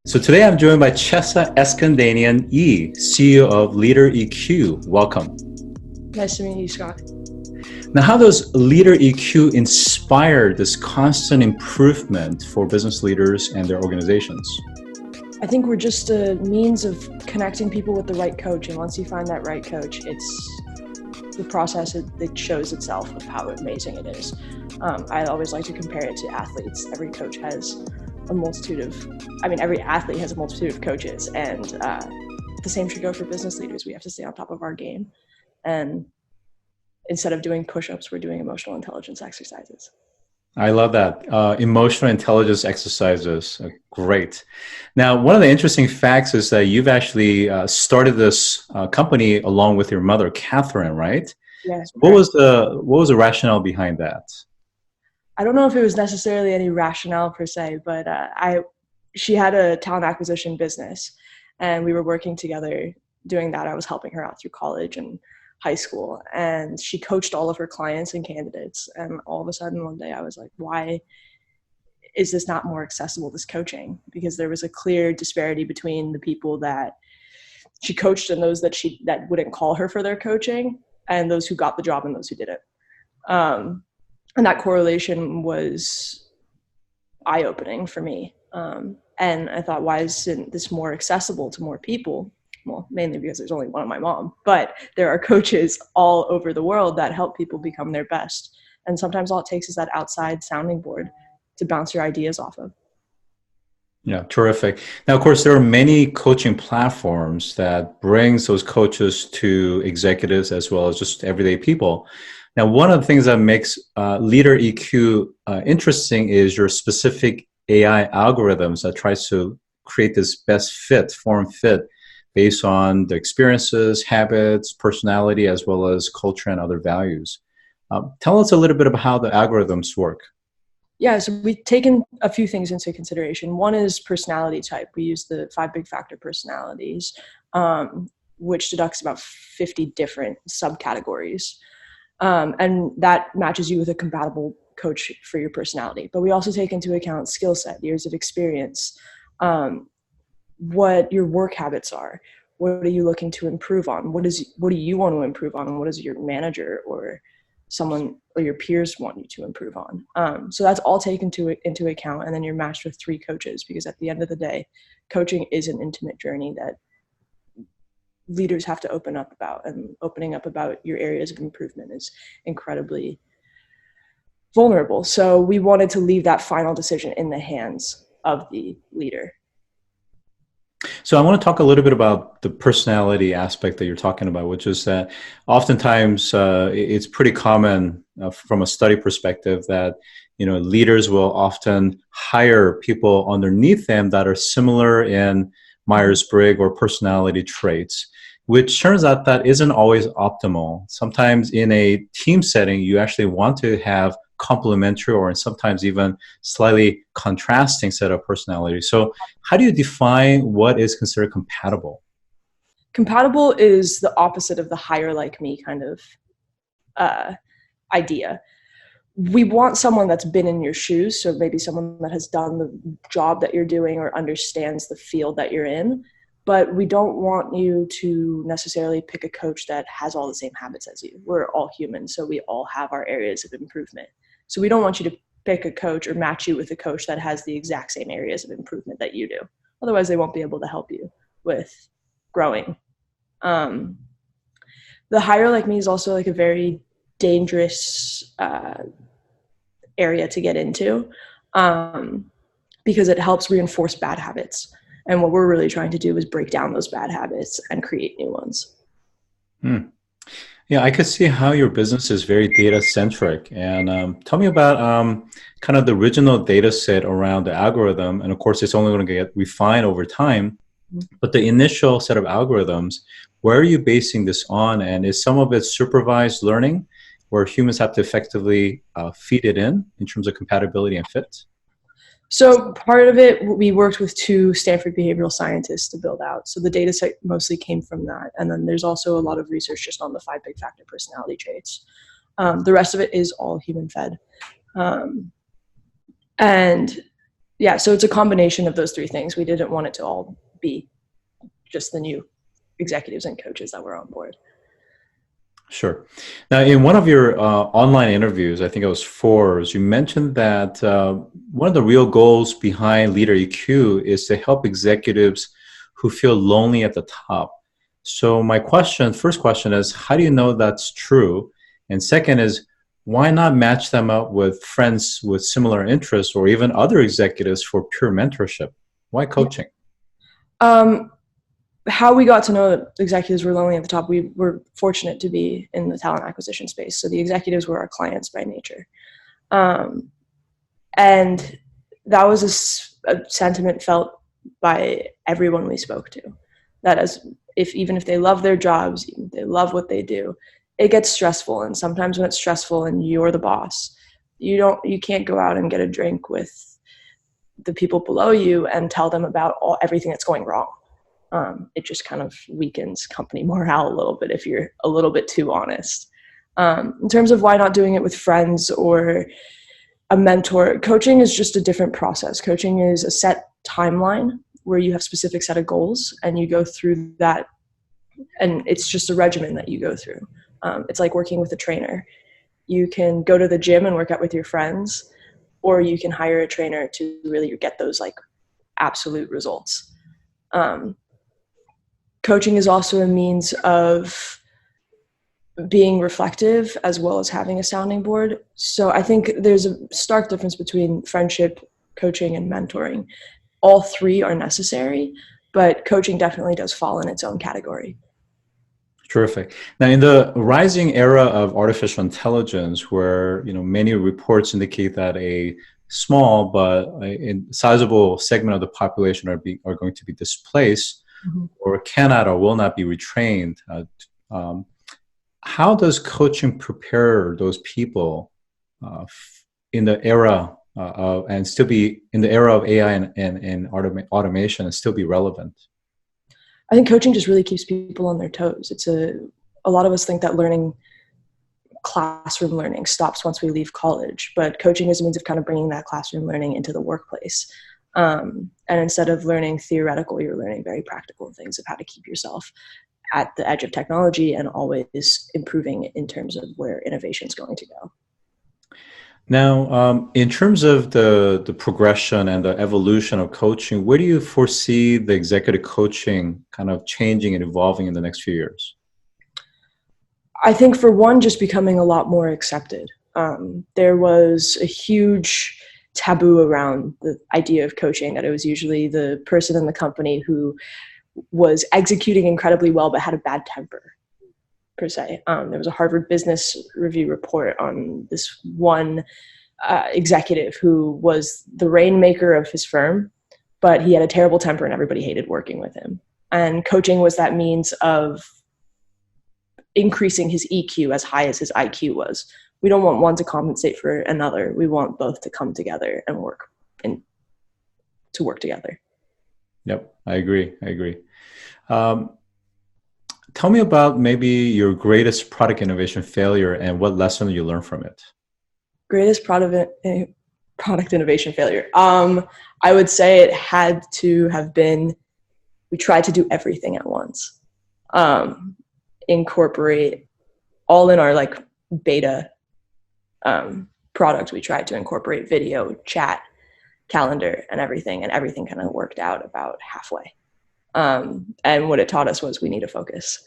So today I'm joined by Chessa Eskandanian-Yee, CEO of LeaderEQ. Welcome. Nice to meet you, Scott. Now, how does LeaderEQ inspire this constant improvement for business leaders and their organizations? I think we're just a means of connecting people with the right coach. And once you find that right coach, it's the process that shows itself of how amazing it is. I always like to compare it to athletes. Every athlete has a multitude of coaches, and the same should go for business leaders. We have to stay on top of our game. And instead of doing push-ups, we're doing emotional intelligence exercises. I love that. Emotional intelligence exercises. Great. Now, one of the interesting facts is that you've actually started this company along with your mother, Katherine, right? Yes. What was the rationale behind that? I don't know if it was necessarily any rationale per se, but she had a talent acquisition business, and we were working together doing that. I was helping her out through college and high school, and she coached all of her clients and candidates. And all of a sudden one day I was like, why is this not more accessible, this coaching? Because there was a clear disparity between the people that she coached and those that wouldn't call her for their coaching, and those who got the job and those who didn't. And that correlation was eye-opening for me. And I thought, why isn't this more accessible to more people? Well, mainly because there's only one of my mom, but there are coaches all over the world that help people become their best. And sometimes all it takes is that outside sounding board to bounce your ideas off of. Yeah, terrific. Now, of course, there are many coaching platforms that brings those coaches to executives as well as just everyday people. Now, one of the things that makes LeaderEQ interesting is your specific AI algorithms that tries to create this best fit, form fit, based on the experiences, habits, personality, as well as culture and other values. Tell us a little bit about how the algorithms work. Yeah, so we've taken a few things into consideration. One is personality type. We use the 5 big factor personalities, which deducts about 50 different subcategories. And that matches you with a compatible coach for your personality. But we also take into account skill set, years of experience, what your work habits are. What are you looking to improve on? What do you want to improve on? And what does your manager or someone or your peers want you to improve on? So that's all taken into account. And then you're matched with 3 coaches, because at the end of the day, coaching is an intimate journey that leaders have to open up about, and opening up about your areas of improvement is incredibly vulnerable. So we wanted to leave that final decision in the hands of the leader. So I want to talk a little bit about the personality aspect that you're talking about, which is that oftentimes it's pretty common from a study perspective that leaders will often hire people underneath them that are similar in Myers-Briggs or personality traits, which turns out that isn't always optimal. Sometimes in a team setting, you actually want to have complementary or sometimes even slightly contrasting set of personalities. So how do you define what is considered compatible? Compatible is the opposite of the hire like me kind of idea. We want someone that's been in your shoes, so maybe someone that has done the job that you're doing or understands the field that you're in, but we don't want you to necessarily pick a coach that has all the same habits as you. We're all human, so we all have our areas of improvement. So we don't want you to pick a coach or match you with a coach that has the exact same areas of improvement that you do. Otherwise, they won't be able to help you with growing. The hire like me is also like a very dangerous area to get into because it helps reinforce bad habits. And what we're really trying to do is break down those bad habits and create new ones. Yeah, I could see how your business is very data-centric. And tell me about kind of the original data set around the algorithm. And of course, it's only going to get refined over time. But the initial set of algorithms, where are you basing this on? And is some of it supervised learning, where humans have to effectively feed it in terms of compatibility and fit? So part of it, we worked with 2 Stanford behavioral scientists to build out. So the data set mostly came from that. And then there's also a lot of research just on the 5 big factor personality traits. The rest of it is all human fed. And Yeah, so it's a combination of those three things. We didn't want it to all be just the new executives and coaches that were on board. Sure. Now, in one of your online interviews, I think it was Forbes, you mentioned that one of the real goals behind LeaderEQ is to help executives who feel lonely at the top. So my first question is, how do you know that's true? And second is, why not match them up with friends with similar interests or even other executives for pure mentorship? Why coaching? How we got to know that executives were lonely at the top, we were fortunate to be in the talent acquisition space. So the executives were our clients by nature. And that was a sentiment felt by everyone we spoke to. That even if they love their jobs, even if they love what they do, it gets stressful. And sometimes when it's stressful and you're the boss, you can't go out and get a drink with the people below you and tell them about everything that's going wrong. It just kind of weakens company morale a little bit if you're a little bit too honest. In terms of why not doing it with friends or a mentor, coaching is just a different process. Coaching is a set timeline where you have a specific set of goals and you go through that, and it's just a regimen that you go through. It's like working with a trainer. You can go to the gym and work out with your friends, or you can hire a trainer to really get those like absolute results. Coaching is also a means of being reflective as well as having a sounding board. So I think there's a stark difference between friendship, coaching, and mentoring. All three are necessary, but coaching definitely does fall in its own category. Terrific. Now, in the rising era of artificial intelligence, where many reports indicate that a small but a sizable segment of the population are going to be displaced, or cannot or will not be retrained, how does coaching prepare those people in the era and still be in the era of AI and automation and still be relevant? I think coaching just really keeps people on their toes. A lot of us think that classroom learning stops once we leave college, but coaching is a means of kind of bringing that classroom learning into the workplace. And instead of learning theoretical, you're learning very practical things of how to keep yourself at the edge of technology and always improving in terms of where innovation is going to go. Now, in terms of the progression and the evolution of coaching, where do you foresee the executive coaching kind of changing and evolving in the next few years? I think for one, just becoming a lot more accepted. There was a huge taboo around the idea of coaching, that it was usually the person in the company who was executing incredibly well but had a bad temper, per se. There was a Harvard Business Review report on this one executive who was the rainmaker of his firm, but he had a terrible temper and everybody hated working with him. And coaching was that means of increasing his EQ as high as his IQ was. We don't want one to compensate for another. We want both to come together and work together. Yep, I agree. Tell me about maybe your greatest product innovation failure and what lesson you learned from it. Greatest product innovation failure. I would say it had to have been, we tried to do everything at once. Incorporate all in our like beta product. We tried to incorporate video, chat, calendar, and everything kind of worked out about halfway. And what it taught us was we need to focus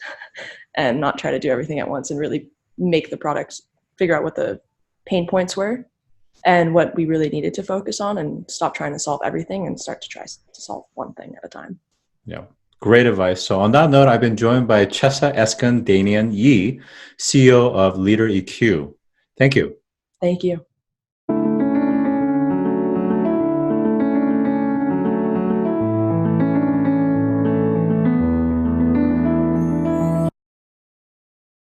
and not try to do everything at once and really make the product, figure out what the pain points were and what we really needed to focus on, and stop trying to solve everything and start to try to solve one thing at a time. Yeah. Great advice. So on that note, I've been joined by Chessa Eskandanian-Yee, CEO of LeaderEQ. Thank you. Thank you.